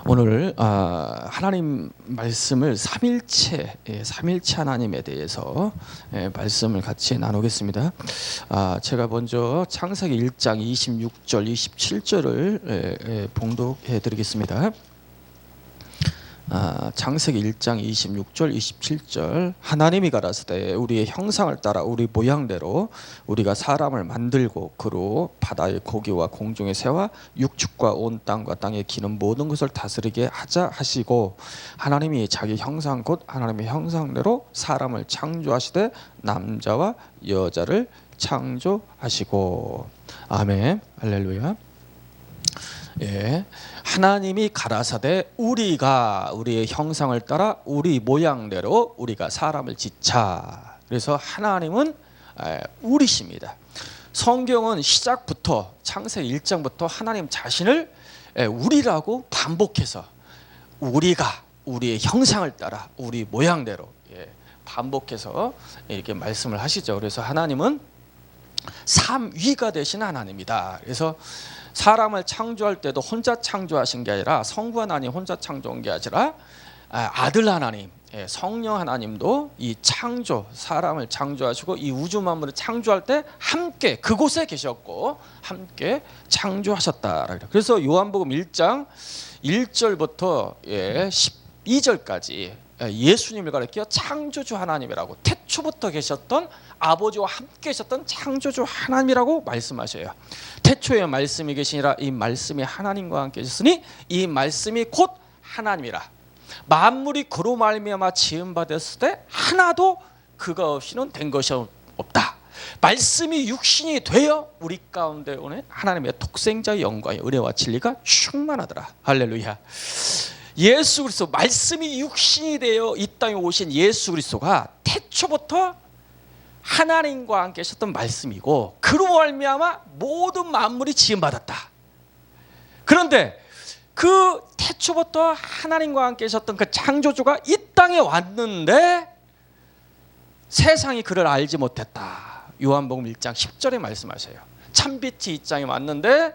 오늘 하나님 말씀을 삼일체 하나님에 대해서 말씀을 같이 나누겠습니다. 제가 먼저 창세기 1장 26절 27절을 봉독해 드리겠습니다. 창세기 1장 26절 27절 하나님이 가라사대 우리의 형상을 따라 우리 모양대로 우리가 사람을 만들고 그로 바다의 고기와 공중의 새와 육축과 온 땅과 땅에 기는 모든 것을 다스리게 하자 하시고 하나님이 자기 형상 곧 하나님의 형상대로 사람을 창조하시되 남자와 여자를 창조하시고 아멘 할렐루야. 하나님이 가라사대 우리가 우리의 형상을 따라 우리 모양대로 우리가 사람을 짓자. 그래서 하나님은 우리십니다. 성경은 시작부터 창세기 1장부터 하나님 자신을 우리라고 반복해서 우리가 우리의 형상을 따라 우리 모양대로 반복해서 이렇게 말씀을 하시죠. 그래서 하나님은 삼위가 되신 하나님이다. 그래서 사람을 창조할 때도 혼자 창조하신 게 아니라 성부 하나님 혼자 창조한 게 아니라 아들 하나님, 성령 하나님도 이 창조, 사람을 창조하시고 이 우주 만물을 창조할 때 함께 그곳에 계셨고 함께 창조하셨다. 그래서 요한복음 1장 1절부터 12절까지 예수님을 가리켜 창조주 하나님이라고 태초부터 계셨던 아버지와 함께 계셨던 창조주 하나님이라고 말씀하셔요. 태초에 말씀이 계시니라 이 말씀이 하나님과 함께 계셨으니 이 말씀이 곧 하나님이라. 만물이 그로 말미암아 지음 받았을 때 하나도 그가 없이는 된 것이 없다. 말씀이 육신이 되어 우리 가운데 오는 하나님의 독생자의 영광의 은혜와 진리가 충만하더라. 할렐루야. 예수 그리스도 말씀이 육신이 되어 이 땅에 오신 예수 그리스도가 태초부터 하나님과 함께 계셨던 말씀이고 그로 말미암아 모든 만물이 지음받았다. 그런데 그 태초부터 하나님과 함께 계셨던 그 창조주가 이 땅에 왔는데 세상이 그를 알지 못했다. 요한복음 1장 10절에 말씀하셔요. 참빛이 이 땅에 왔는데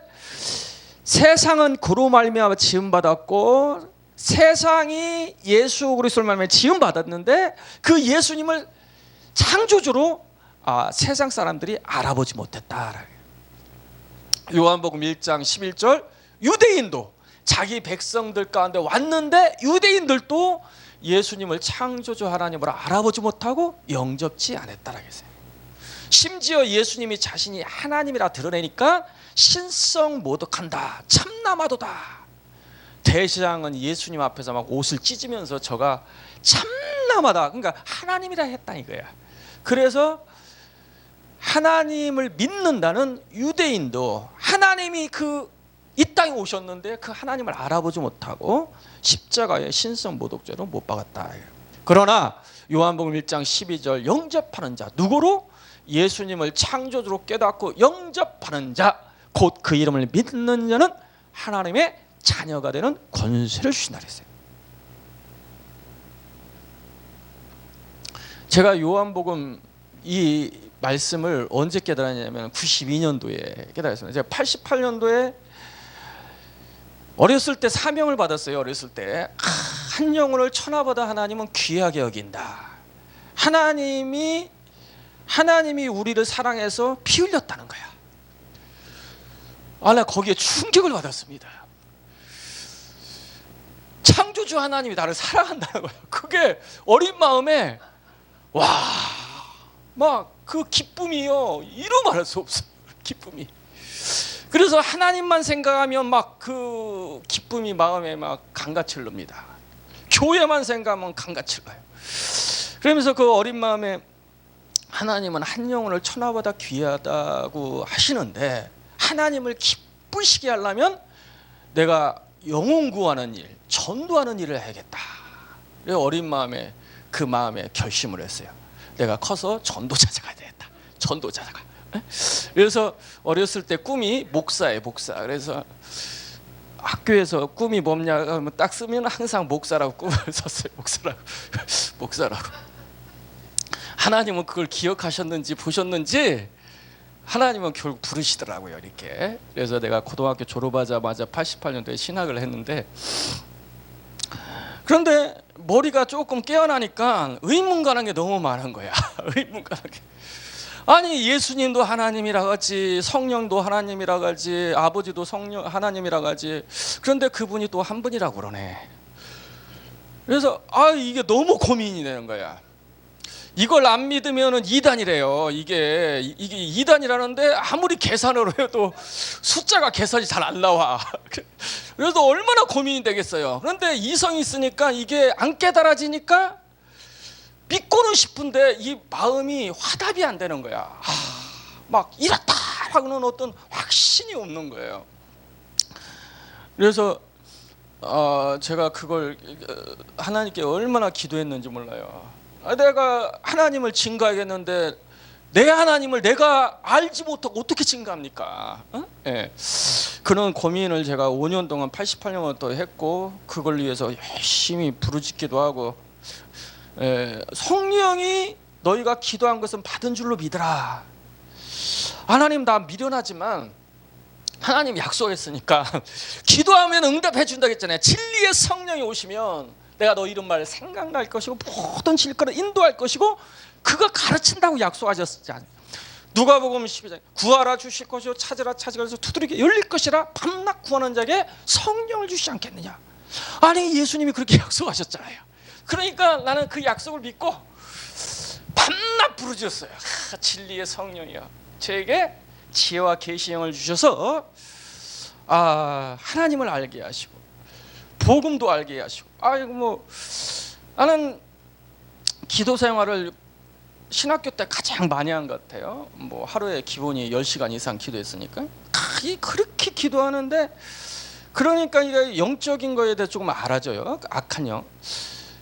세상은 그로 말미암아 지음받았고 세상이 예수 그리스도를 말미암아 지음받았는데 그 예수님을 창조주로 세상 사람들이 알아보지 못했다. 요한복음 1장 11절 유대인도 자기 백성들 가운데 왔는데 유대인들도 예수님을 창조주 하나님으로 알아보지 못하고 영접지 않았다라고 했어요. 심지어 예수님이 자신이 하나님이라 드러내니까 신성 모독한다. 참나마도다. 대제사장은 예수님 앞에서 막 옷을 찢으면서 저가 참나마다 그러니까 하나님이라 했다 이거야. 그래서 하나님을 믿는다는 유대인도 하나님이 이 땅에 오셨는데 그 하나님을 알아보지 못하고 십자가의 신성 모독죄로 못 박았다. 그러나 요한복음 1장 12절 영접하는 자 누구로? 예수님을 창조주로 깨닫고 영접하는 자 곧 그 이름을 믿는 자는 하나님의 자녀가 되는 권세를 주신다 그랬어요. 제가 요한복음 이 말씀을 언제 깨달았냐면 92년도에 깨달았습니다. 제가 88년도에 어렸을 때 사명을 받았어요. 어렸을 때 한 영혼을 천하보다 하나님은 귀하게 여긴다. 하나님이 우리를 사랑해서 피 흘렸다는 거야. 나 거기에 충격을 받았습니다. 창조주 하나님이 나를 사랑한다는 거야. 그게 어린 마음에 막 그 기쁨이요 이루 말할 수 없어. 기쁨이. 그래서 하나님만 생각하면 막 그 기쁨이 마음에 막 강같이 흐릅니다. 교회만 생각하면 강같이 흘러요. 그러면서 그 어린 마음에 하나님은 한 영혼을 천하보다 귀하다고 하시는데 하나님을 기쁘시게 하려면 내가 영혼 구하는 일, 전도하는 일을 해야겠다. 그래서 어린 마음에 그 마음에 결심을 했어요. 내가 커서 전도자가 되겠다. 전도자가. 그래서 어렸을 때 꿈이 목사예요. 목사. 그래서 학교에서 꿈이 뭐냐 하면 딱 쓰면 항상 목사라고 꿈을 썼어요. 목사라고. 하나님은 그걸 기억하셨는지 보셨는지 하나님은 결국 부르시더라고요. 이렇게. 그래서 내가 고등학교 졸업하자마자 88년도에 신학을 했는데 그런데 머리가 조금 깨어나니까 의문 가는 게 너무 많은 거야. 의문 가는 게. 아니 예수님도 하나님이라고 하지, 성령도 하나님이라고 하지, 아버지도 성령 하나님이라고 하지, 그런데 그분이 또 한 분이라고 그러네. 그래서 이게 너무 고민이 되는 거야. 이걸 안 믿으면은 이단이래요. 이게 이단이라는데 아무리 계산을 해도 숫자가 계산이 잘 안 나와. 그래서 얼마나 고민이 되겠어요. 그런데 이성이 있으니까 이게 안 깨달아지니까 믿고는 싶은데 이 마음이 화답이 안 되는 거야. 막 이렇다 하고는 어떤 확신이 없는 거예요. 그래서 제가 그걸 하나님께 얼마나 기도했는지 몰라요. 내가 하나님을 증거하겠는데 내 하나님을 내가 알지 못하고 어떻게 증거합니까? 예. 그런 고민을 제가 5년 동안 88년을 또 했고, 그걸 위해서 열심히 부르짖기도 하고, 성령이 너희가 기도한 것은 받은 줄로 믿으라. 하나님 나 미련하지만 하나님 약속했으니까 기도하면 응답해 준다고 했잖아요. 진리의 성령이 오시면 내가 너 이런 말 생각날 것이고 모든 진리를 인도할 것이고 그가 가르친다고 약속하셨잖아요. 누가복음 12장 구하라 주실 것이요 찾으라 찾으라 두드리게 열릴 것이라 밤낮 구하는 자에게 성령을 주시지 않겠느냐. 아니 예수님이 그렇게 약속하셨잖아요. 그러니까 나는 그 약속을 믿고 밤낮 부르짖었어요. 진리의 성령이여 저에게 지혜와 계시형을 주셔서 하나님을 알게 하시고 복음도 알게 하시고 나는 기도 생활을 신학교 때 가장 많이 한 것 같아요. 하루에 기본이 10시간 이상 기도했으니까 그렇게 기도하는데 그러니까 이게 영적인 거에 대해 조금 알아져요. 악한 영.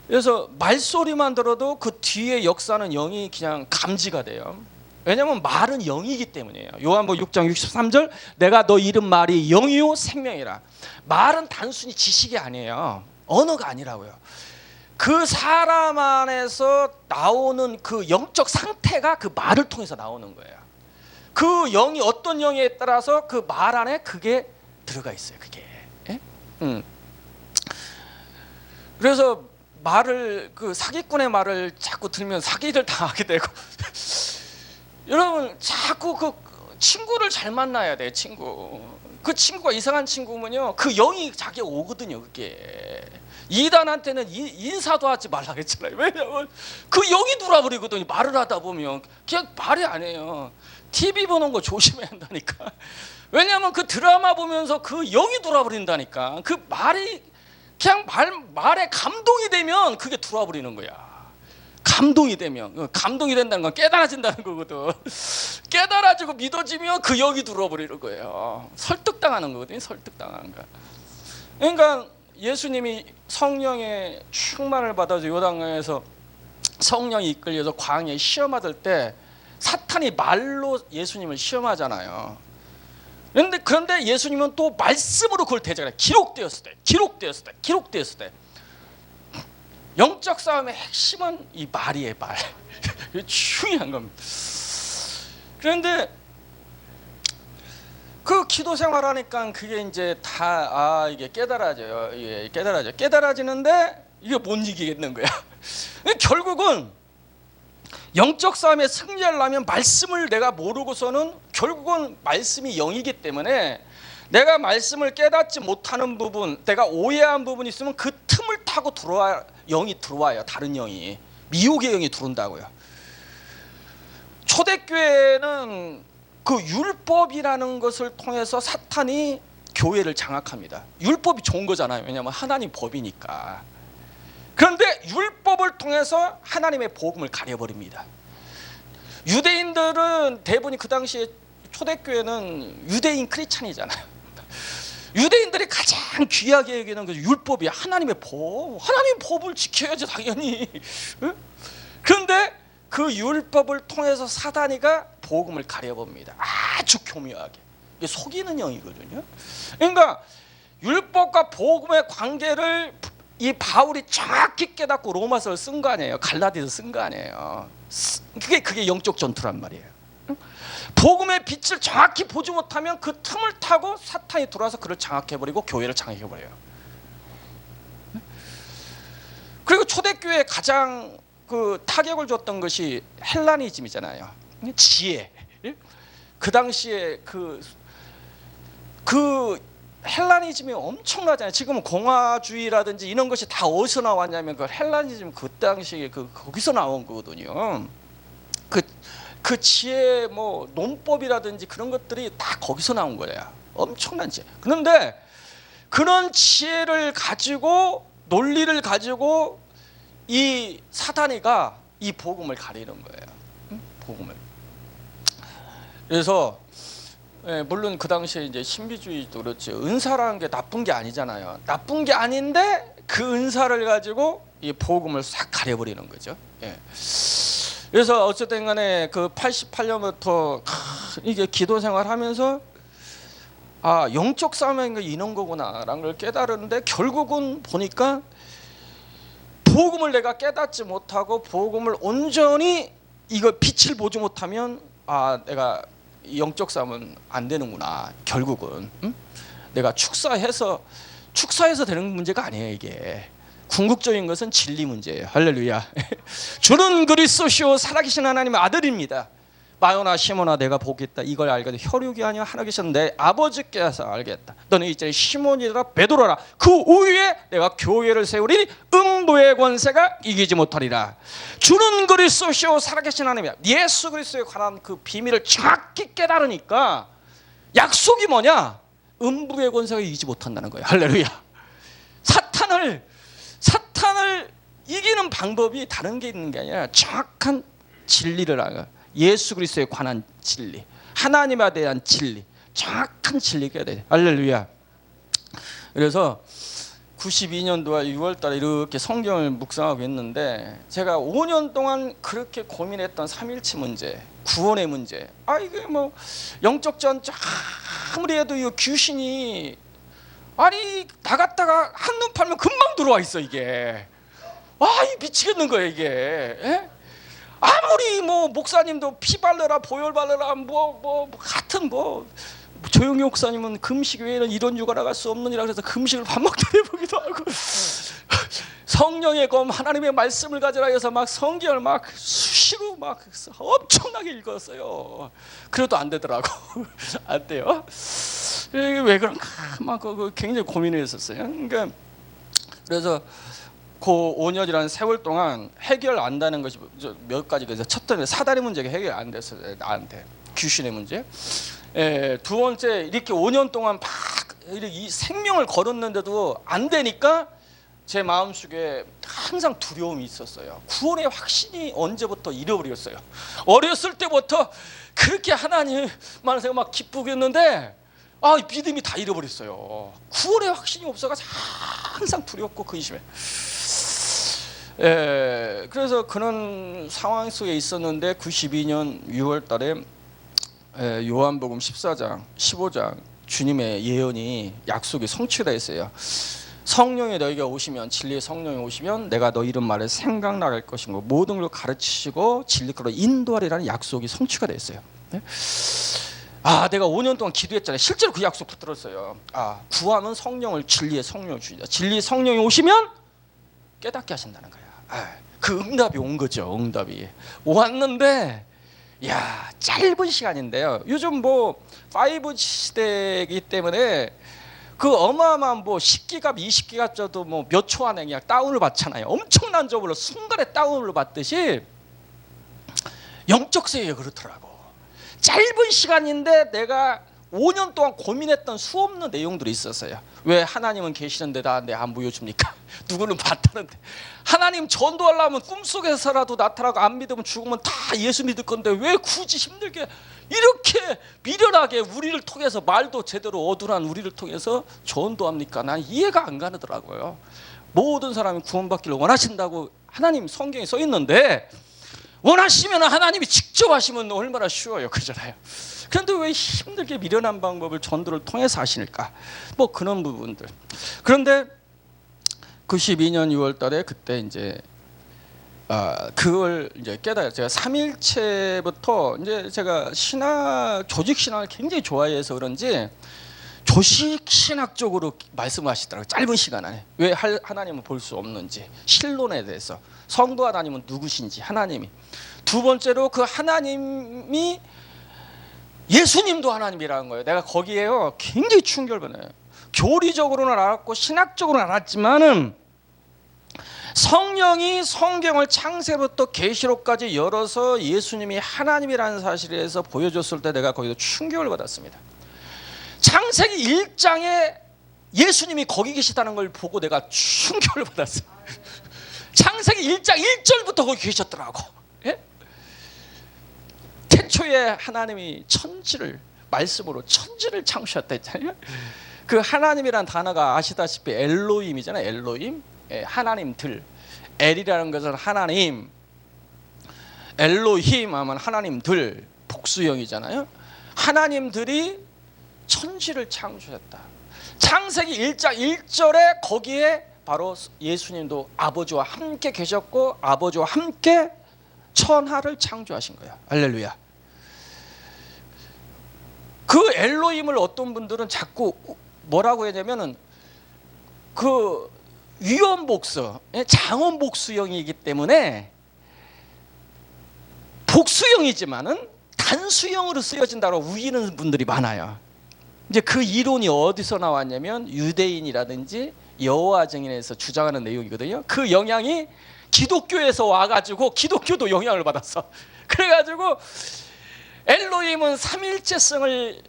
그래서 말소리만 들어도 그 뒤에 역사는 영이 그냥 감지가 돼요. 왜냐하면 말은 영이기 때문이에요. 요한복음 6장 63절 내가 너 이름 말이 영이요 생명이라. 말은 단순히 지식이 아니에요. 언어가 아니라고요. 그 사람 안에서 나오는 그 영적 상태가 그 말을 통해서 나오는 거예요. 그 영이 어떤 영에 따라서 그 말 안에 그게 들어가 있어요. 그게. 그래서 말을 그 사기꾼의 말을 자꾸 들으면 사기를 당하게 되고 여러분 자꾸 그 친구를 잘 만나야 돼. 그 친구가 이상한 친구면요 그 영이 자기가 오거든요. 그게 이단한테는 인사도 하지 말라 그랬잖아요. 왜냐면 그 영이 돌아버리거든요. 말을 하다 보면 그냥 말이 아니에요. TV 보는 거 조심해야 한다니까. 왜냐면 그 드라마 보면서 그 영이 돌아버린다니까. 그 말이 그냥 말에 감동이 되면 그게 들어와버리는 거야. 감동이 된다는 건 깨달아진다는 거거든. 깨달아지고 믿어지면 그 영이 들어와버리는 거예요. 설득당하는 거거든요. 설득당하는 거. 그러니까 예수님이 성령의 충만을 받아서 요단강에서 성령이 이끌려서 광야에 시험받을 때 사탄이 말로 예수님을 시험하잖아요. 그런데 예수님은 또 말씀으로 그걸 대적해요. 기록되었을 때 영적 싸움의 핵심은 이 말이에요. 말. 중요한 겁니다. 그런데 그 기도 생활하니까 그게 이제 다 이게 깨달아져요. 이게 깨달아지는데 이게 못 이기겠는 거야. 결국은 영적 싸움에 승리하려면 말씀을 내가 모르고서는 결국은 말씀이 영이기 때문에 내가 말씀을 깨닫지 못하는 부분, 내가 오해한 부분이 있으면 그 틈을 타고 영이 들어와요. 다른 영이. 미혹의 영이 들어온다고요. 초대교회는 그 율법이라는 것을 통해서 사탄이 교회를 장악합니다. 율법이 좋은 거잖아요. 왜냐하면 하나님 법이니까. 그런데 율법을 통해서 하나님의 복음을 가려버립니다. 유대인들은 대부분이 그 당시에 초대교회는 유대인 크리스찬이잖아요. 유대인들이 가장 귀하게 여기는 그 율법이야. 하나님의 법. 하나님의 법을 지켜야지 당연히. 그런데 그 율법을 통해서 사단이가 복음을 가려봅니다. 아주 교묘하게. 이게 속이는 영이거든요. 그러니까 율법과 복음의 관계를 이 바울이 정확히 깨닫고 로마서를 쓴 거 아니에요. 갈라디아서 쓴 거 아니에요. 그게 영적 전투란 말이에요. 복음의 빛을 정확히 보지 못하면 그 틈을 타고 사탄이 들어와서 그를 장악해버리고 교회를 장악해버려요. 초대교회에 가장 그 타격을 줬던 것이 헬라니즘이잖아요. 지혜. 그 당시에 그 헬라니즘이 엄청나잖아요. 지금 공화주의라든지 이런 것이 다 어디서 나왔냐면 그 헬라니즘 그 당시에 거기서 나온 거거든요. 그 지혜 뭐 논법이라든지 그런 것들이 다 거기서 나온 거예요. 엄청난 지혜. 그런데 그런 지혜를 가지고 논리를 가지고 이 사단이가 이 복음을 가리는 거예요. 복음을. 그래서 물론 그 당시에 이제 신비주의도 그렇지 은사라는 게 나쁜 게 아니잖아요. 나쁜 게 아닌데 그 은사를 가지고 이 복음을 싹 가려버리는 거죠. 그래서 어쨌든 간에 그 88년부터 이게 기도 생활하면서 영적 싸움이 이런 거구나라는 걸 깨달았는데 결국은 보니까 복음을 내가 깨닫지 못하고 복음을 온전히 이거 빛을 보지 못하면 내가 영적 싸움은 안 되는구나. 결국은 내가 축사해서 되는 문제가 아니에요. 이게 궁극적인 것은 진리 문제예요. 할렐루야. 주는 그리스도시요 살아계신 하나님의 아들입니다. 마요나 시모나 내가 보겠다 이걸 알거든. 혈육이 아니라 하나님께서 내 아버지께서 알겠다. 너는 이제 시몬이라 베드로라. 그 위에 내가 교회를 세우리니 음부의 권세가 이기지 못하리라. 주는 그리스도시요 살아계신 하나님이야. 예수 그리스도에 관한 그 비밀을 정확히 깨달으니까 약속이 뭐냐? 음부의 권세가 이기지 못한다는 거예요. 할렐루야. 사탄을 이기는 방법이 다른 게 있는 게 아니라 정확한 진리를 알아. 예수 그리스도에 관한 진리, 하나님에 대한 진리, 정확한 진리가 돼요. 할렐루야. 그래서 92년도와 6월달에 이렇게 성경을 묵상하고 있는데 제가 5년 동안 그렇게 고민했던 삼일체 문제, 구원의 문제. 이게 뭐 영적 전쟁 아무리 해도 이 귀신이 나갔다가 한눈 팔면 금방 들어와 있어 이게. 미치겠는 거예요 이게. 아무리 뭐 목사님도 피 발라라 보혈 발라라 뭐 같은 조용히 목사님은 금식 외에는 이런 유가 나갈 수 없느니라 그래서 금식을 밥 먹다 해보기도 하고 성령의 검 하나님의 말씀을 가져라 해서 막 성경을 막 수시로 막 엄청나게 읽었어요. 그래도 안 되더라고. 안 돼요. 왜 그런가 막 굉장히 고민을 했었어요. 그러니까 그래서 그 5년이라는 세월 동안 해결 안 되는 것이 몇 가지. 그래서 첫 번째 사다리 문제가 해결 안 됐어요. 나한테 귀신의 문제. 두 번째 이렇게 5년 동안 막 이 생명을 걸었는데도 안 되니까 제 마음속에 항상 두려움이 있었어요. 구원의 확신이 언제부터 잃어버렸어요. 어렸을 때부터 그렇게 하나님만 생각 막 기쁘게 했는데 믿음이 다 잃어버렸어요. 구원의 확신이 없어가지고 항상 두렵고 근심해. 그래서 그런 상황 속에 있었는데 92년 6월 달에 요한복음 14장 15장 주님의 예언이 약속이 성취가 했어요. 성령이 너희가 오시면 진리의 성령이 오시면 내가 너희 이름 말에 생각나갈 것이고 모든 걸 가르치시고 진리로 인도하리라는 약속이 성취가 됐어요. 내가 5년 동안 기도했잖아요. 실제로 그 약속 붙들었어요. 구하면 성령을 진리의 성령을 주시다. 진리의 성령이 오시면 깨닫게 하신다는 거야. 그 응답이 온 거죠. 응답이 왔는데 짧은 시간인데요. 요즘 5G 시대이기 때문에 그 어마어마한 10기가 20기가 짜도 몇 초 안에 그냥 다운을 받잖아요. 엄청난 점으로 순간에 다운을 받듯이 영적 세계가 그렇더라고. 짧은 시간인데 내가 5년 동안 고민했던 수없는 내용들이 있었어요. 왜 하나님은 계시는데 내 안 보여줍니까? 누구는 봤다는데. 하나님 전도하려면 꿈속에서라도 나타나고 안 믿으면 죽으면 다 예수 믿을 건데 왜 굳이 힘들게 이렇게 미련하게 우리를 통해서 말도 제대로 어둔한 우리를 통해서 전도합니까? 난 이해가 안 가더라고요. 모든 사람이 구원받기를 원하신다고 하나님 성경에 써 있는데 원하시면 하나님이 직접 하시면 얼마나 쉬워요. 그러잖아요. 그런데 왜 힘들게 미련한 방법을 전도를 통해서 하시니까 그런 부분들. 그런데 92년 6월 달에 그때 이제 그걸 이제 깨달아요. 제가 삼일체부터 이제 제가 조직 신앙을 굉장히 좋아해서 그런지 조식 신학적으로 말씀하시더라고요. 짧은 시간 안에. 왜 하나님을 볼 수 없는지, 신론에 대해서, 성도 하나님은 누구신지, 하나님이. 두 번째로 그 하나님이 예수님도 하나님이라는 거예요. 내가 거기에요 굉장히 충격을 받아요. 교리적으로는 알았고 신학적으로는 알았지만은 성령이 성경을 창세부터 계시록까지 열어서 예수님이 하나님이라는 사실에서 보여줬을 때 내가 거기서 충격을 받았습니다. 창세기 1장에 예수님이 거기 계시다는 걸 보고 내가 충격을 받았어요. 창세기 1장 1절부터 거기 계셨더라고. 예? 태초에 하나님이 천지를 말씀으로 천지를 창조하셨다 했잖아요. 그 하나님이란 단어가 아시다시피 엘로힘이잖아요. 엘로힘, 예, 하나님들. 엘이라는 것은 하나님, 엘로힘 하면 하나님들, 복수형이잖아요. 하나님들이 천지를 창조했다. 창세기 1장 1절에 거기에 바로 예수님도 아버지와 함께 계셨고 아버지와 함께 천하를 창조하신 거예요. 할렐루야. 그 엘로힘을 어떤 분들은 자꾸 뭐라고 하냐면은 그 위원복수, 장원복수형이기 때문에 복수형이지만은 단수형으로 쓰여진다고 우기는 분들이 많아요. 이제 그 이론이 어디서 나왔냐면 유대인이라든지 여호와 증인에서 주장하는 내용이거든요. 그 영향이 기독교에서 와가지고 기독교도 영향을 받았어. 그래가지고 엘로힘은 삼일체성을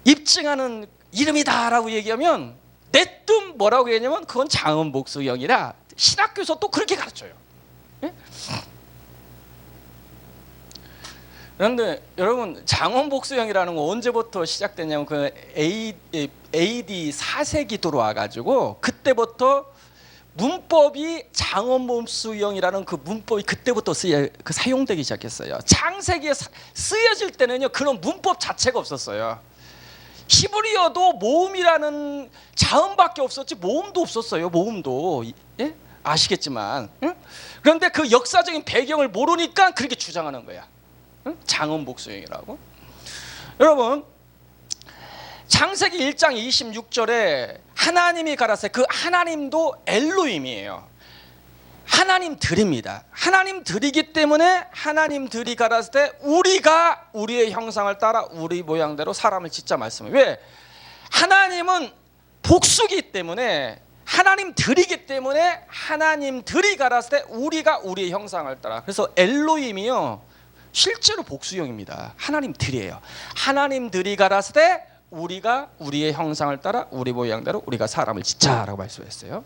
입증하는 이름이다라고 얘기하면 내뜸 뭐라고 얘기하냐면 그건 장원복수형이라 신학교에서 또 그렇게 가르쳐요. 예? 그런데 여러분 장원복수형이라는 건 언제부터 시작됐냐면 그 AD 4세기 들어와가지고 그때부터 문법이 장원복수형이라는 그 문법이 그때부터 사용되기 시작했어요. 창세기에 쓰여질 때는요 그런 문법 자체가 없었어요. 히브리어도 모음이라는 자음밖에 없었지 모음도 없었어요. 모음도. 예? 아시겠지만. 응? 그런데 그 역사적인 배경을 모르니까 그렇게 주장하는 거야. 응? 장원복수형이라고. 여러분 창세기 1장 26절에 하나님이 가라사대, 그 하나님도 엘로힘이에요. 하나님들입니다. 하나님들이기 때문에 하나님들이 가라사대 우리가 우리의 형상을 따라 우리 모양대로 사람을 짓자 말씀이에요. 왜? 하나님은 복수기 때문에 하나님들이기 때문에 하나님들이 가라사대 우리가 우리의 형상을 따라. 그래서 엘로힘이요 실제로 복수형입니다. 하나님들이에요. 하나님들이 가라사대 우리가 우리의 형상을 따라 우리 모양대로 우리가 사람을 짓자라고 말씀했어요.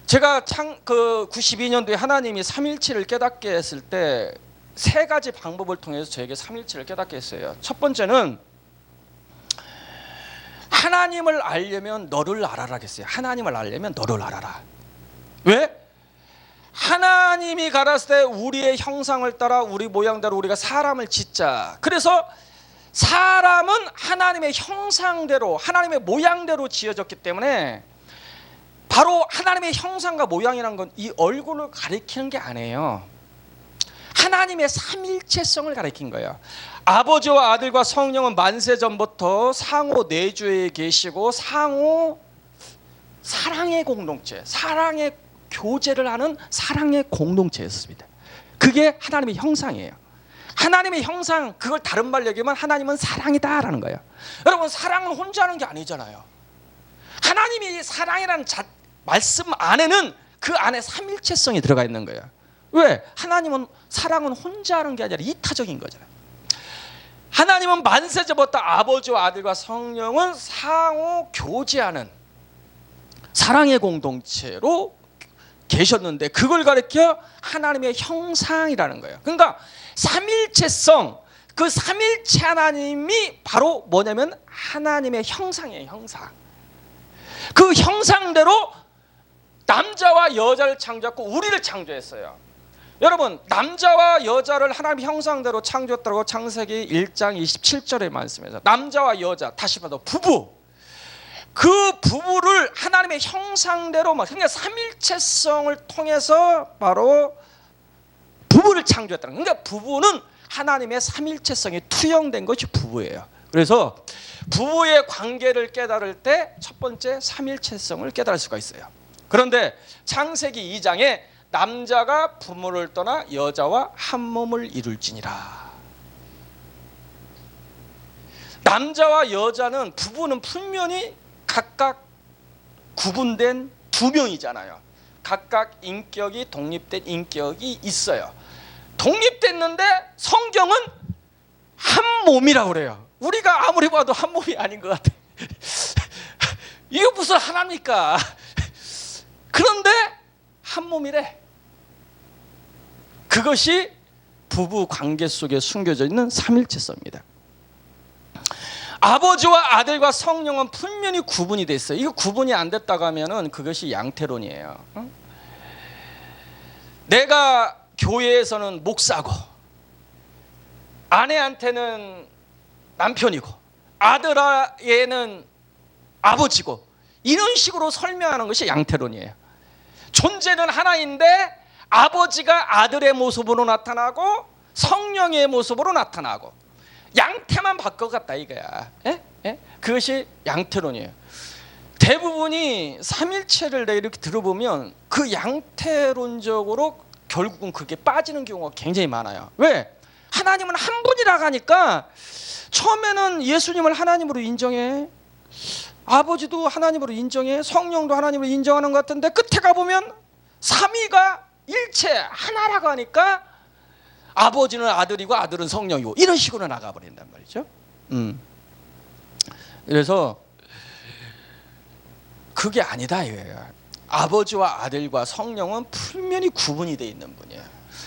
제가 92년도에 하나님이 삼일체를 깨닫게 했을 때 세 가지 방법을 통해서 저에게 삼일체를 깨닫게 했어요. 첫 번째는 하나님을 알려면 너를 알아라 했어요. 하나님을 알려면 너를 알아라. 왜? 하나님이 가라사대 우리의 형상을 따라 우리 모양대로 우리가 사람을 짓자. 그래서 사람은 하나님의 형상대로 하나님의 모양대로 지어졌기 때문에 바로 하나님의 형상과 모양이라는 건 이 얼굴을 가리키는 게 아니에요. 하나님의 삼일체성을 가리킨 거예요. 아버지와 아들과 성령은 만세 전부터 상호 내주에 계시고 상호 사랑의 공동체, 사랑의 교제를 하는 사랑의 공동체였습니다. 그게 하나님의 형상이에요. 하나님의 형상, 그걸 다른 말로 얘기하면 하나님은 사랑이다라는 거예요. 여러분 사랑은 혼자 하는 게 아니잖아요. 하나님이 사랑이라는 말씀 안에는 그 안에 삼일체성이 들어가 있는 거예요. 왜? 하나님은 사랑은 혼자 하는 게 아니라 이타적인 거잖아요. 하나님은 만세전부터 아버지와 아들과 성령은 상호 교제하는 사랑의 공동체로 계셨는데 그걸 가리켜 하나님의 형상이라는 거예요. 그러니까 삼일체성, 그 삼일체 하나님이 바로 뭐냐면 하나님의 형상이에요. 형상. 그 형상대로 남자와 여자를 창조했고 우리를 창조했어요. 여러분 남자와 여자를 하나님의 형상대로 창조했다고 창세기 1장 27절의 말씀에서 남자와 여자, 다시 말해서 부부, 그 부부를 하나님의 형상대로 그러니까 삼일체성을 통해서 바로 부부를 창조했다는 거예요. 그러니까 부부는 하나님의 삼일체성이 투영된 것이 부부예요. 그래서 부부의 관계를 깨달을 때 첫 번째 삼일체성을 깨달을 수가 있어요. 그런데 창세기 2장에 남자가 부모를 떠나 여자와 한 몸을 이룰지니라. 남자와 여자는 부부는 분명히 각각 구분된 두 명이잖아요. 각각 인격이 독립된 인격이 있어요. 독립됐는데 성경은 한 몸이라고 그래요. 우리가 아무리 봐도 한 몸이 아닌 것 같아. 이거 무슨 하나입니까? 그런데 한 몸이래. 그것이 부부 관계 속에 숨겨져 있는 삼일체성입니다. 아버지와 아들과 성령은 분명히 구분이 됐어요. 이거 구분이 안 됐다고 하면은 그것이 양태론이에요. 응? 내가 교회에서는 목사고 아내한테는 남편이고 아들에는 아버지고 이런 식으로 설명하는 것이 양태론이에요. 존재는 하나인데 아버지가 아들의 모습으로 나타나고 성령의 모습으로 나타나고 양태만 바꿔갔다 이거야. 그것이 양태론이에요. 대부분이 삼일체를 이렇게 들어보면 그 양태론적으로 결국은 그게 빠지는 경우가 굉장히 많아요. 왜? 하나님은 한 분이라고 하니까 처음에는 예수님을 하나님으로 인정해, 아버지도 하나님으로 인정해, 성령도 하나님으로 인정하는 것 같은데 끝에 가보면 삼위가 일체 하나라고 하니까 아버지는 아들이고 아들은 성령이고 이런 식으로 나가버린단 말이죠. 그래서 그게 아니다 이거예요. 아버지와 아들과 성령은 분명히 구분이 되어 있는 분이에요.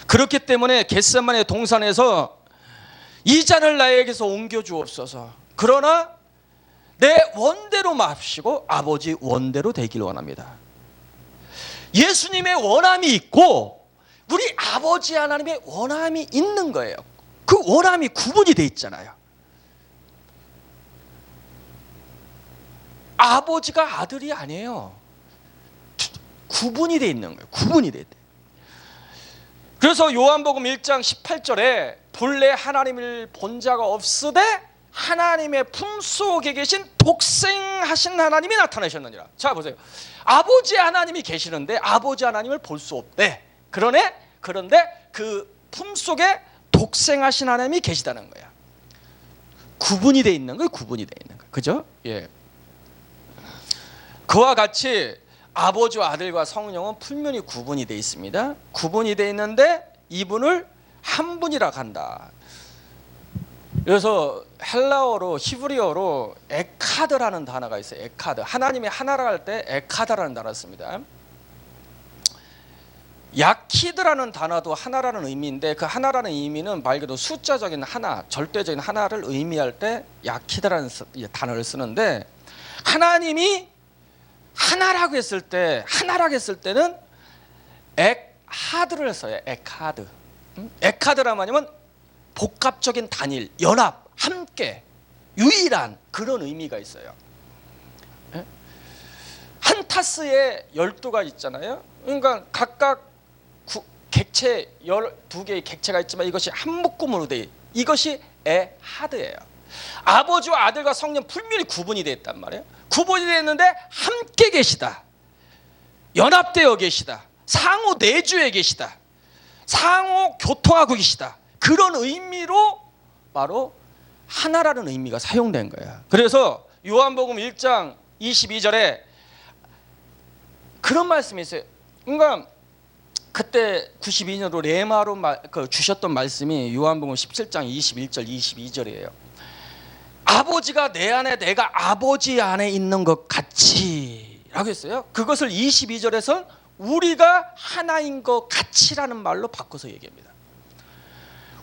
그렇기 때문에 겟세마네 동산에서 이 잔을 나에게서 옮겨 주옵소서. 그러나 내 원대로 마시고 아버지 원대로 되길 원합니다. 예수님의 원함이 있고 우리 아버지 하나님의 원함이 있는 거예요. 그 원함이 구분이 돼 있잖아요. 아버지가 아들이 아니에요. 구분이 돼 있는 거예요. 구분이 돼 있대. 그래서 요한복음 1장 18절에 본래 하나님을 본 자가 없으되 하나님의 품속에 계신 독생하신 하나님이 나타나셨느니라. 자 보세요. 아버지 하나님이 계시는데 아버지 하나님을 볼 수 없대. 그런데 그 품속에 독생하신 하나님이 계시다는 거야. 구분이 돼 있는 거예요. 구분이 돼 있는 거예요. 그죠? 예. 그와 같이 아버지와 아들과 성령은 분명히 구분이 돼 있습니다. 구분이 돼 있는데 이분을 한 분이라고 한다. 그래서 헬라어로 히브리어로 에카드라는 단어가 있어요. 에카드. 하나님이 하나라 할 때 에카드라는 단어를 씁니다. 야키드라는 단어도 하나라는 의미인데 그 하나라는 의미는 말 그대로 숫자적인 하나, 절대적인 하나를 의미할 때 야키드라는 단어를 쓰는데 하나님이 하나라고 했을 때는 에카드를 써요. 에카드. 에카드란 말이면 복합적인 단일, 연합, 함께, 유일한 그런 의미가 있어요. 한 타스에 12가 있잖아요. 그러니까 각각 객체 12개의 객체가 있지만 이것이 한 묶음으로 돼. 이것이 에하드예요. 아버지와 아들과 성령 분명히 구분이 됐단 말이에요. 구분이 됐는데 함께 계시다. 연합되어 계시다. 상호 내주에 계시다. 상호 교통하고 계시다. 그런 의미로 바로 하나라는 의미가 사용된 거야. 그래서 요한복음 1장 22절에 그런 말씀이 있어요. 그러니까 그때 92년으로 레마로 주셨던 말씀이 요한복음 17장 21절 22절이에요. 아버지가 내 안에 내가 아버지 안에 있는 것 같이 라고 했어요. 그것을 22절에서는 우리가 하나인 것 같이라는 말로 바꿔서 얘기합니다.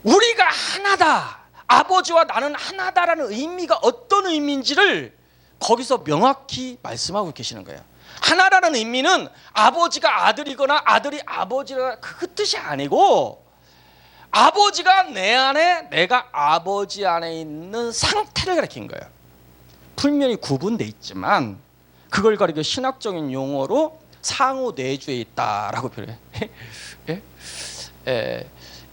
우리가 하나다. 아버지와 나는 하나다라는 의미가 어떤 의미인지를 거기서 명확히 말씀하고 계시는 거예요. 하나라는 의미는 아버지가 아들이거나 아들이 아버지라 그 뜻이 아니고 아버지가 내 안에 내가 아버지 안에 있는 상태를 가리킨 거예요. 분명히 구분돼 있지만 그걸 가리켜 신학적인 용어로 상호 내주에 있다라고 표현해.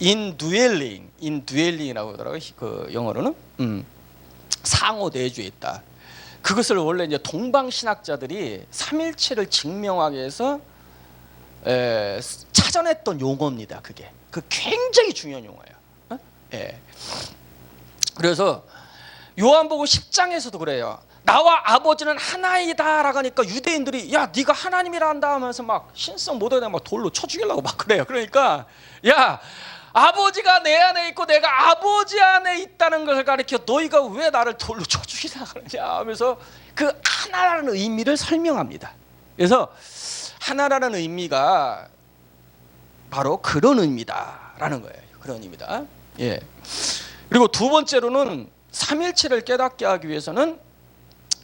indwelling이라고 하더라고요. 그 영어로는. 상호 내주에 있다. 그것을 원래 이제 동방신학자들이 삼일체를 증명하기 위해서 찾아냈던 용어입니다. 그게 굉장히 중요한 용어예요. 그래서 요한복음 10장에서도 그래요. 나와 아버지는 하나이다라고 하니까 유대인들이 야 네가 하나님이라 한다 하면서 막 신성 못하게 막 돌로 쳐 죽이려고 막 그래요. 그러니까 야 아버지가 내 안에 있고 내가 아버지 안에 있다는 것을 가리켜 너희가 왜 나를 돌로 쳐 죽이려 그러냐 하면서 그 하나라는 의미를 설명합니다. 그래서 하나라는 의미가 바로 그런 의미다라는 거예요. 그런 의미다. 예. 그리고 두 번째로는 삼일체를 깨닫게 하기 위해서는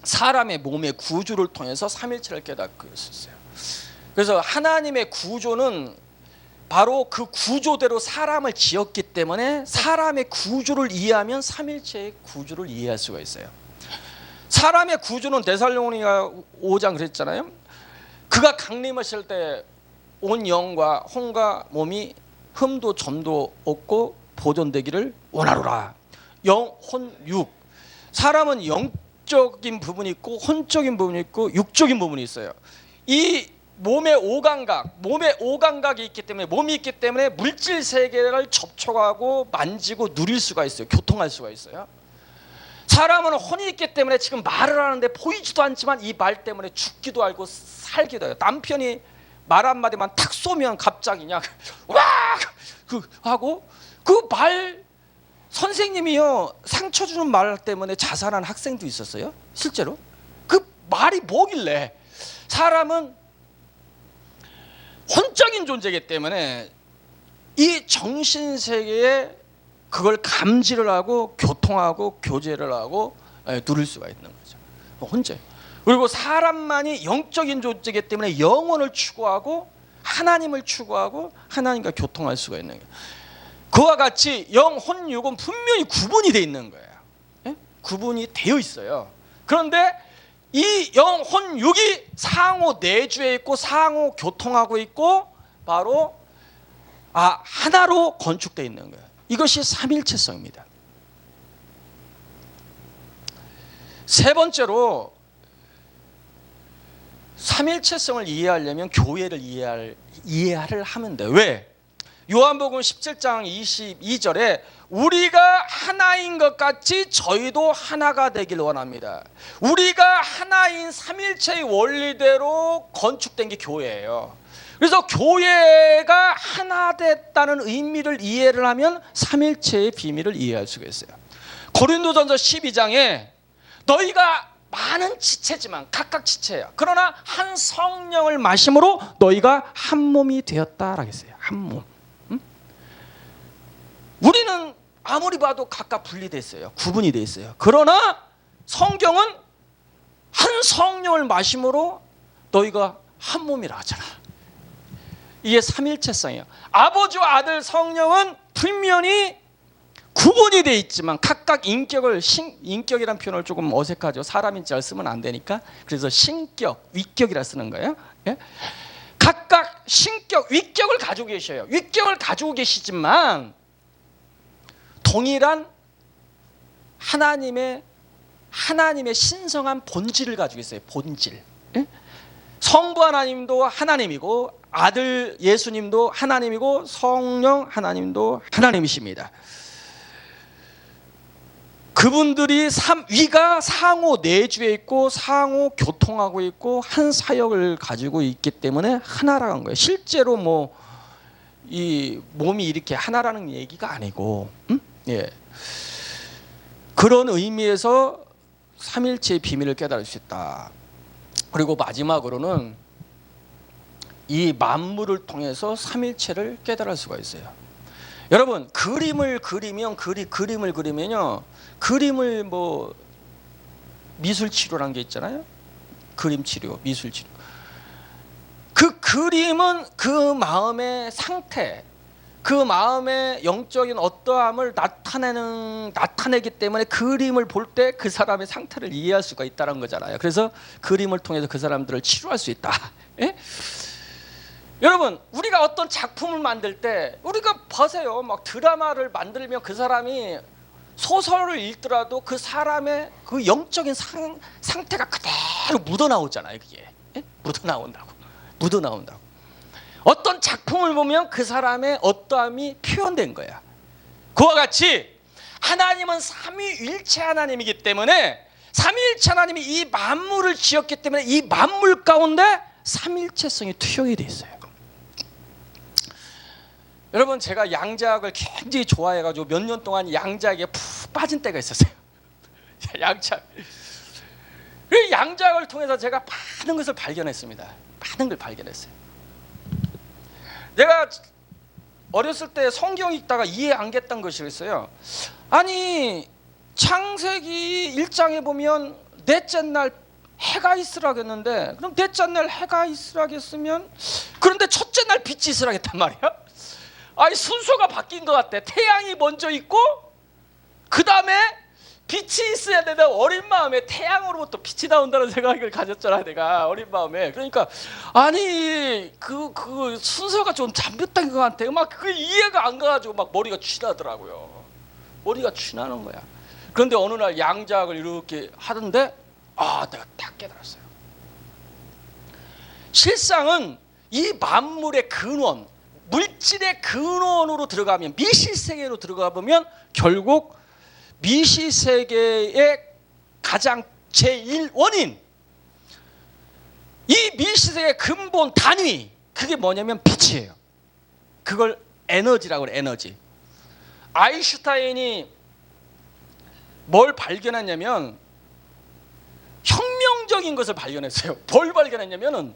사람의 몸의 구조를 통해서 삼일체를 깨닫고 있었어요. 그래서 하나님의 구조는 바로 그 구조대로 사람을 지었기 때문에 사람의 구조를 이해하면 삼일체의 구조를 이해할 수가 있어요. 사람의 구조는 데살로니가 5장 그랬잖아요. 그가 강림하실 때 온 영과 혼과 몸이 흠도 점도 없고 보존되기를 원하노라. 영, 혼, 육. 사람은 영적인 부분이 있고 혼적인 부분이 있고 육적인 부분이 있어요. 이 몸의 오감각이 있기 때문에 몸이 있기 때문에 물질 세계를 접촉하고 만지고 누릴 수가 있어요. 교통할 수가 있어요. 사람은 혼이 있기 때문에 지금 말을 하는데 보이지도 않지만 이 말 때문에 죽기도 알고 살기도 해요. 남편이 말 한마디만 탁 쏘면 갑자기 그냥 와 하고 그 말 선생님이요 상처 주는 말 때문에 자살한 학생도 있었어요. 실제로 그 말이 뭐길래 사람은 혼적인 존재이기 때문에 이 정신 세계에 그걸 감지를 하고 교통하고 교제를 하고 누릴 수가 있는 거죠. 혼자. 그리고 사람만이 영적인 존재이기 때문에 영혼을 추구하고 하나님을 추구하고 하나님과 교통할 수가 있는 거예요. 그와 같이 영, 혼, 육은 분명히 구분이 되어 있는 거예요. 예? 구분이 되어 있어요. 그런데 이 영, 혼, 육이 상호 내주에 있고 상호 교통하고 있고 바로 하나로 건축되어 있는 거예요. 이것이 삼일체성입니다. 세 번째로 삼일체성을 이해하려면 교회를 이해를 하면 돼요. 왜? 요한복음 17장 22절에 우리가 하나인 것 같이 저희도 하나가 되길 원합니다. 우리가 하나인 삼일체의 원리대로 건축된 게 교회예요. 그래서 교회가 하나 됐다는 의미를 이해를 하면 삼일체의 비밀을 이해할 수가 있어요. 고린도전서 12장에 너희가 많은 지체지만 각각 지체야. 그러나 한 성령을 마심으로 너희가 한 몸이 되었다라고 했어요. 한 몸. 우리는 아무리 봐도 각각 분리되어 있어요. 구분이 되어 있어요. 그러나 성경은 한 성령을 마심으로 너희가 한 몸이라 하잖아. 이게 삼일체성이에요. 아버지와 아들 성령은 분명히 구분이 되어 있지만 각각 인격이라는 표현을 조금 어색하죠. 사람인 줄 쓰면 안 되니까. 그래서 신격, 위격이라 쓰는 거예요. 예? 각각 신격, 위격을 가지고 계셔요. 위격을 가지고 계시지만 동일한 하나님의 신성한 본질을 가지고 있어요. 본질. 예? 성부 하나님도 하나님이고 아들 예수님도 하나님이고 성령 하나님도 하나님이십니다. 그분들이 위가 상호 내주에 있고 상호 교통하고 있고 한 사역을 가지고 있기 때문에 하나라는 거예요. 실제로 이 몸이 이렇게 하나라는 얘기가 아니고, 예. 그런 의미에서 삼일체의 비밀을 깨달을 수 있다. 그리고 마지막으로는 이 만물을 통해서 삼일체를 깨달을 수가 있어요. 여러분 그림을 그리면요, 그림을 미술 치료라는 게 있잖아요. 그림 치료, 미술 치료. 그 그림은 그 마음의 상태, 그 마음의 영적인 어떠함을 나타내기 때문에 그림을 볼 때 그 사람의 상태를 이해할 수가 있다는 거잖아요. 그래서 그림을 통해서 그 사람들을 치료할 수 있다. 예? 여러분 우리가 어떤 작품을 만들 때 우리가 보세요. 막 드라마를 만들면 그 사람이 소설을 읽더라도 그 사람의 그 영적인 상태가 그대로 묻어나오잖아요. 그게 묻어나온다고. 어떤 작품을 보면 그 사람의 어떠함이 표현된 거야. 그와 같이 하나님은 삼위일체 하나님이기 때문에, 삼위일체 하나님이 이 만물을 지었기 때문에 이 만물 가운데 삼일체성이 투영이 돼 있어요. 여러분, 제가 양자학을 굉장히 좋아해가지고 몇 년 동안 양자학에 푹 빠진 때가 있었어요. 양자학. 그 양자학을 통해서 제가 많은 것을 발견했습니다. 많은 걸 발견했어요. 내가 어렸을 때 성경 읽다가 이해 안 됐던 것이 있어요. 아니, 창세기 1장에 보면 넷째 날 해가 있으라고 했는데, 그럼 넷째 날 해가 있으라고 했으면, 그런데 첫째 날 빛이 있으라고 했단 말이야. 아니, 순서가 바뀐 것 같아. 태양이 먼저 있고 그 다음에 빛이 있어야 되는데, 어린 마음에 태양으로부터 빛이 나온다는 생각을 가졌잖아, 내가 어린 마음에. 그러니까 아니 그 순서가 좀 잘못된 것 같아. 막 그 이해가 안 가가지고 막 머리가 쥐나더라고요. 머리가 쥐나는 거야. 그런데 어느 날 양자학을 이렇게 하던데, 내가 딱 깨달았어요. 실상은 이 만물의 근원, 물질의 근원으로 들어가면, 미시세계로 들어가 보면 결국 미시세계의 가장 제1원인, 이 미시세계의 근본 단위, 그게 뭐냐면 빛이에요. 그걸 에너지라고 그래, 에너지. 아인슈타인이 뭘 발견했냐면 혁명적인 것을 발견했어요. 뭘 발견했냐면은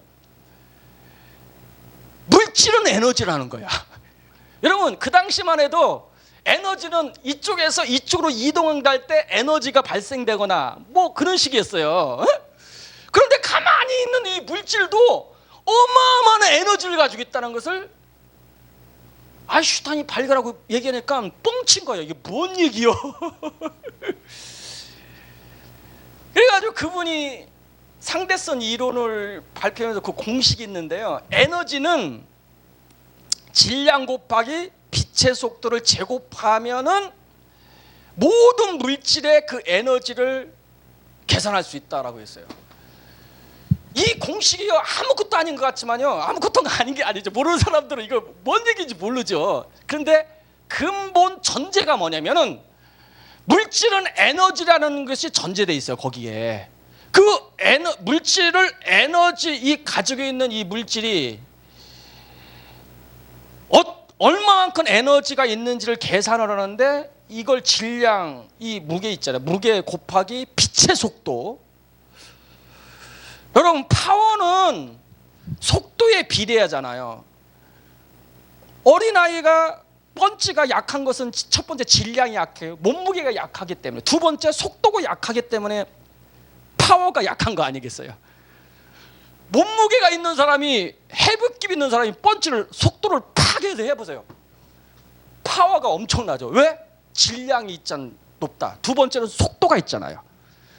물질은 에너지라는 거야. 여러분, 그 당시만 해도 에너지는 이쪽에서 이쪽으로 이동할 때 에너지가 발생되거나 뭐 그런 식이었어요. 그런데 가만히 있는 이 물질도 어마어마한 에너지를 가지고 있다는 것을 아인슈타인이 발견하고 얘기하니까 뻥친 거예요. 이게 뭔 얘기요? 그래가지고 그분이 상대성 이론을 발표하면서 그 공식이 있는데요. 에너지는 질량 곱하기 빛의 속도를 제곱하면은 모든 물질의 그 에너지를 계산할 수 있다라고 했어요. 이 공식이 아무것도 아닌 것 같지만요, 아무것도 아닌 게 아니죠. 모르는 사람들은 이거 뭔 얘기인지 모르죠. 그런데 근본 전제가 뭐냐면은 물질은 에너지라는 것이 전제돼 있어요. 거기에 그 물질을 에너지, 이 가지고 있는 이 물질이 얼마만큼 에너지가 있는지를 계산을 하는데, 이걸 질량, 이 무게 있잖아요. 무게 곱하기 빛의 속도. 여러분, 파워는 속도에 비례하잖아요. 어린아이가 펀치가 약한 것은 첫 번째 질량이 약해요. 몸무게가 약하기 때문에. 두 번째 속도가 약하기 때문에 파워가 약한 거 아니겠어요? 몸무게가 있는 사람이, 해부기 있는 사람이 펀치를, 속도를 팍 해서 해보세요. 파워가 엄청나죠. 왜? 질량이 있잖아, 높다. 두 번째는 속도가 있잖아요.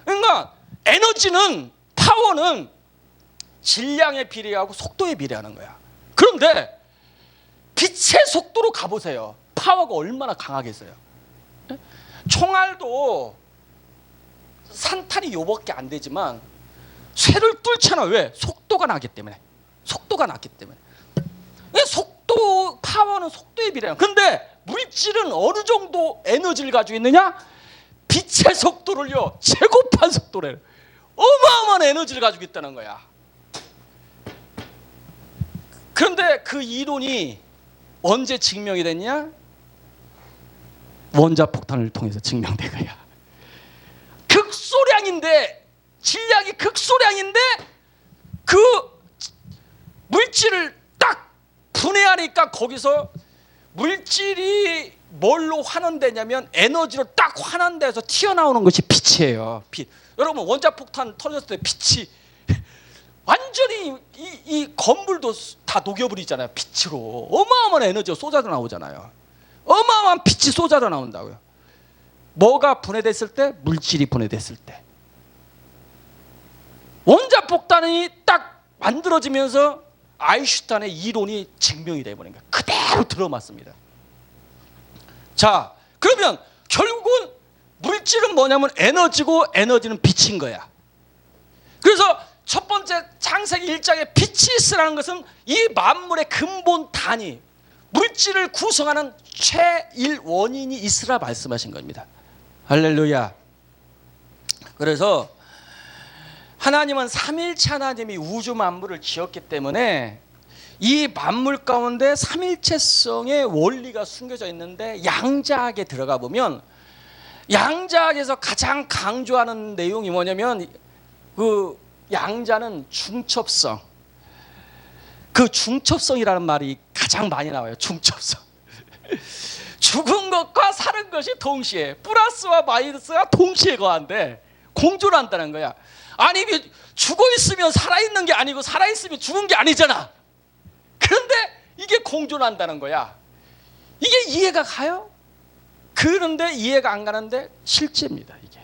그러니까 에너지는, 파워는 질량에 비례하고 속도에 비례하는 거야. 그런데 빛의 속도로 가보세요. 파워가 얼마나 강하겠어요? 총알도 산탄이 요밖에 안 되지만 쇠를 뚫잖아. 왜? 속도가 나기 때문에. 속도가 났기 때문에. 속도, 파워는 속도에 비례해요. 근데 물질은 어느 정도 에너지를 가지고 있느냐? 빛의 속도를요, 제곱한 속도래. 어마어마한 에너지를 가지고 있다는 거야. 그런데 그 이론이 언제 증명이 됐냐? 원자폭탄을 통해서 증명된 거야. 극소량인데, 질량이 극소량인데 그 물질을 딱 분해하니까 거기서 물질이 뭘로 환원되냐면 에너지로 딱 환원돼서 튀어나오는 것이 빛이에요. 빛. 여러분, 원자폭탄 터졌을 때 빛이 완전히 이 건물도 다 녹여버리잖아요. 빛으로. 어마어마한 에너지가 쏟아져 나오잖아요. 어마어마한 빛이 쏟아져 나온다고요. 뭐가 분해됐을 때? 물질이 분해됐을 때. 원자폭탄이 딱 만들어지면서 아인슈타인의 이론이 증명이 되어버린 거예요. 그대로 들어맞습니다. 자, 그러면 결국은 물질은 뭐냐면 에너지고 에너지는 빛인 거야. 그래서 첫 번째 창세기 1장에 빛이 있으라는 것은 이 만물의 근본 단위, 물질을 구성하는 최일 원인이 있으라 말씀하신 겁니다. 할렐루야. 그래서 하나님은 삼일체 하나님이 우주 만물을 지었기 때문에 이 만물 가운데 삼일체성의 원리가 숨겨져 있는데, 양자학에 들어가 보면 양자학에서 가장 강조하는 내용이 뭐냐면 그 양자는 중첩성, 그 중첩성이라는 말이 가장 많이 나와요. 중첩성. 죽은 것과 사는 것이 동시에, 플러스와 마이너스가 동시에 거한데 공존을 한다는 거야. 아니 죽어 있으면 살아있는 게 아니고 살아있으면 죽은 게 아니잖아. 그런데 이게 공존한다는 거야. 이게 이해가 가요? 그런데 이해가 안 가는데 실제입니다. 이게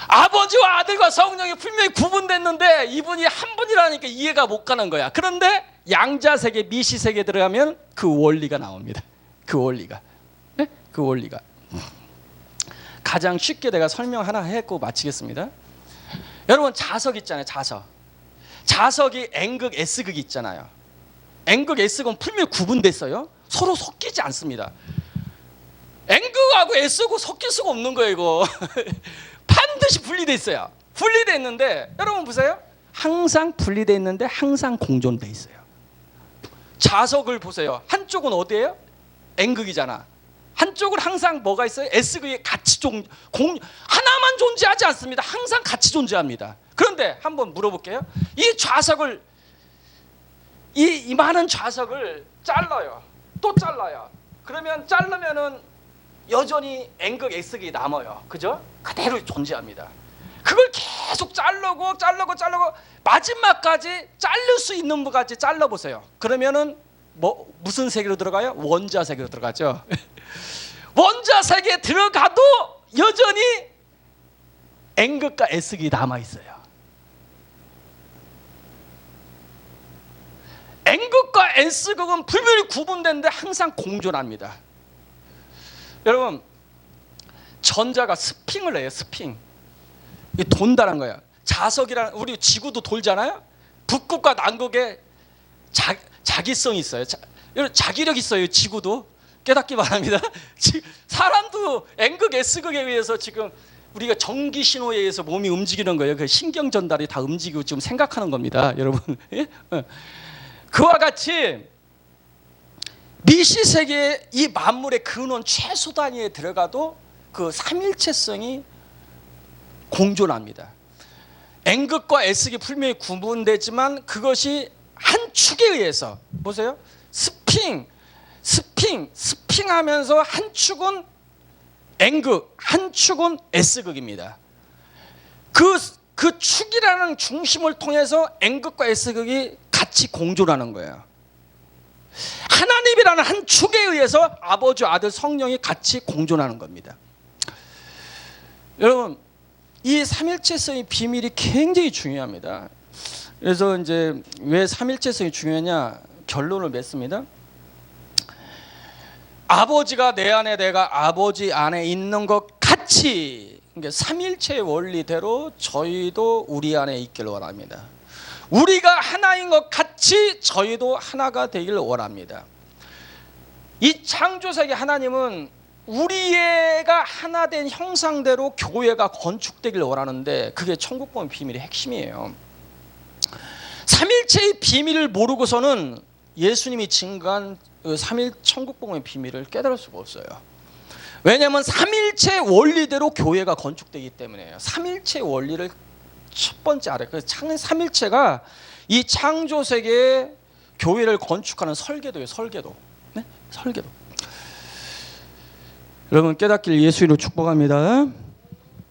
아버지와 아들과 성령이 분명히 구분됐는데 이분이 한 분이라니까 이해가 못 가는 거야. 그런데 양자세계, 미시세계에 들어가면 그 원리가 나옵니다. 그 원리가, 네? 그 원리가 가장 쉽게 내가 설명 하나 했고 마치겠습니다. 여러분, 자석 있잖아요. 자석이 N극, S극이 있잖아요. N극, S극은 분명히 구분됐어요. 서로 섞이지 않습니다. N극하고 S극하고 섞일 수가 없는 거예요. 이거 반드시 분리돼 있어요. 분리돼 있는데 여러분 보세요. 항상 분리돼 있는데 항상 공존돼 있어요. 자석을 보세요. 한쪽은 어디예요? N극이잖아. 한쪽은 항상 뭐가 있어요? S극이 같이 하나만 존재하지 않습니다. 항상 같이 존재합니다. 그런데 한번 물어볼게요. 이 좌석을, 이 많은 좌석을 잘라요. 또 잘라요. 그러면 자르면은 여전히 N극, S극이 남아요. 그죠? 그대로 존재합니다. 그걸 계속 자르고 마지막까지 자를 수 있는 것까지 잘라보세요. 그러면은 무슨 세계로 들어가요? 원자 세계로 들어가죠. 원자 세계에 들어가도 여전히 N극과 S극이 남아있어요. N극과 S극은 분명히 구분되는데 항상 공존합니다. 여러분, 전자가 스핑을 해요. 스핑. 이 돈다는 거예요. 자석이라는, 우리 지구도 돌잖아요. 북극과 남극에 자기성이 있어요. 자기력 있어요. 지구도. 깨닫기 바랍니다. 사람도 N극, S극에 의해서 지금 우리가 전기 신호에 의해서 몸이 움직이는 거예요. 그 신경 전달이 다 움직이고 지금 생각하는 겁니다. 여러분. 그와 같이 미시세계의 이 만물의 근원 최소 단위에 들어가도 그 삼일체성이 공존합니다. N극과 S극이 분명히 구분되지만 그것이 한 축에 의해서, 보세요. 스핑하면서 한 축은 N극, 한 축은 S극입니다. 그 축이라는 중심을 통해서 N극과 S극이 같이 공존하는 거예요. 하나님이라는 한 축에 의해서 아버지, 아들, 성령이 같이 공존하는 겁니다. 여러분, 이 삼일체성의 비밀이 굉장히 중요합니다. 그래서 이제 왜 삼일체성이 중요하냐 결론을 맺습니다. 아버지가 내 안에, 내가 아버지 안에 있는 것 같이, 그러니까 삼일체의 원리대로 저희도 우리 안에 있길 원합니다. 우리가 하나인 것 같이 저희도 하나가 되길 원합니다. 이 창조세계 하나님은 우리가 하나 된 형상대로 교회가 건축되길 원하는데 그게 천국복음의 비밀의 핵심이에요. 삼일체의 비밀을 모르고서는 예수님이 증거한 삼일 천국복음의 비밀을 깨달을 수가 없어요. 왜냐하면 삼일체 원리대로 교회가 건축되기 때문에요. 삼일체 원리를 첫 번째 알아요. 그래서 삼일체가 이 창조세계의 교회를 건축하는 설계도예요. 설계도. 네? 설계도. 여러분 깨닫길 예수 이름으로 축복합니다.